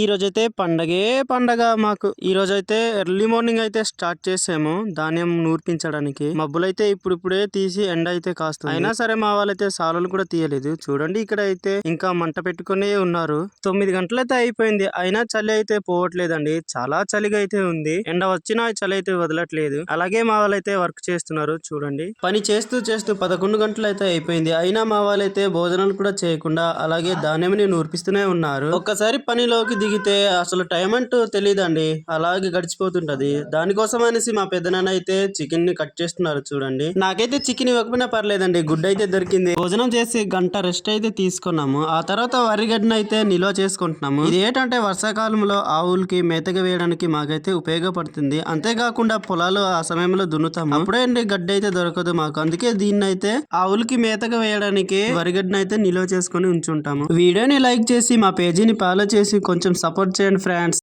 ఈ రోజైతే పండగే పండగ మాకు. ఈ రోజైతే ఎర్లీ మార్నింగ్ అయితే స్టార్ట్ చేసాము ధాన్యం నూర్పించడానికి. మబ్బులైతే ఇప్పుడిప్పుడే తీసి ఎండ అయితే కాస్తుంది. అయినా సరే మా వాళ్ళైతే సాలులు కూడా తీయలేదు. చూడండి ఇక్కడ అయితే ఇంకా మంట పెట్టుకునే ఉన్నారు. 9 గంటలైతే అయిపోయింది. అయినా చలి అయితే పోవట్లేదండి. చాలా చలిగా అయితే ఉంది. ఎండ వచ్చినా చలి అయితే వదలట్లేదు. అలాగే మా వాళ్ళైతే వర్క్ చేస్తున్నారు. చూడండి పని చేస్తూ చేస్తూ 11 గంటలు అయితే అయిపోయింది. అయినా మా వాళ్ళైతే భోజనాలు కూడా చేయకుండా అలాగే ధాన్యం నూర్పిస్తూనే ఉన్నారు. ఒక్కసారి పనిలోకి దిగితే అసలు టైం అంటూ తెలియదండి. అలాగే గడిచిపోతుంటది. దానికోసం అనేసి మా పెద్దనాన్న అయితే చికెన్ ని కట్ చేస్తున్నారు. చూడండి నాకైతే చికెన్ ఇవ్వకపోయినా పర్లేదండి. గుడ్డ అయితే దొరికింది. భోజనం చేసి గంట రెస్ట్ అయితే తీసుకున్నాము. ఆ తర్వాత వరిగడ్డను అయితే నిల్వ చేసుకుంటున్నాము. ఇది ఏంటంటే వర్షాకాలంలో ఆవులకి మేతగా వేయడానికి మాకైతే ఉపయోగపడుతుంది. అంతేకాకుండా పొలాలు ఆ సమయంలో దున్నుతాము. అప్పుడే అండి గడ్డి అయితే దొరకదు మాకు. అందుకే దీన్ని అయితే ఆవులకి మేతగా వేయడానికి వరిగడ్డను అయితే నిల్వ చేసుకుని ఉంచుంటాము. వీడియోని లైక్ చేసి మా పేజీని ఫాలో చేసి కొంచెం సపోర్ట్ చేయండి ఫ్రెండ్స్.